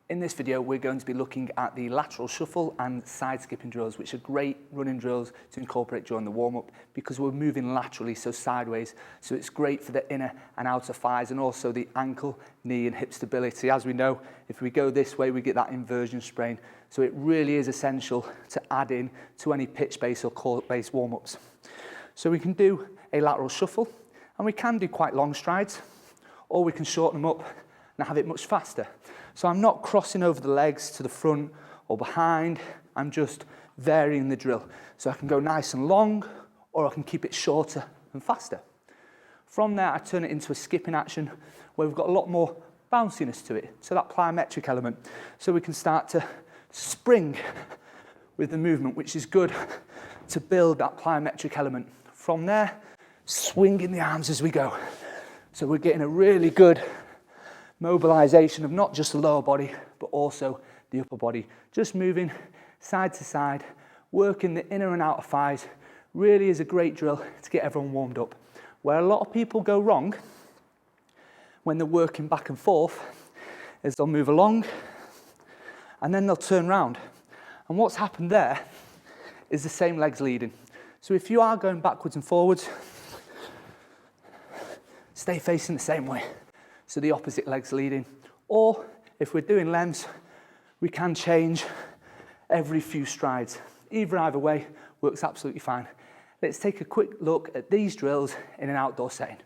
In this video, we're going to be looking at the lateral shuffle and side skipping drills, which are great running drills to incorporate during the warm-up because we're moving laterally, so sideways. So it's great for the inner and outer thighs and also the ankle, knee and hip stability. As we know, if we go this way, we get that inversion sprain. So it really is essential to add in to any pitch-based or court-based warm-ups. So we can do a lateral shuffle and we can do quite long strides, or we can shorten them up and have it much faster. So I'm not crossing over the legs to the front or behind, I'm just varying the drill. So I can go nice and long, or I can keep it shorter and faster. From there, I turn it into a skipping action where we've got a lot more bounciness to it, so that plyometric element. So we can start to spring with the movement, which is good to build that plyometric element. From there, swinging the arms as we go. So we're getting a really good mobilization of not just the lower body, but also the upper body. Just moving side to side, working the inner and outer thighs, really is a great drill to get everyone warmed up. Where a lot of people go wrong when they're working back and forth is they'll move along and then they'll turn round. And what's happened there is the same legs leading. So if you are going backwards and forwards, stay facing the same way. So the opposite leg's leading. Or if we're doing lengths, we can change every few strides. Either way works absolutely fine. Let's take a quick look at these drills in an outdoor setting.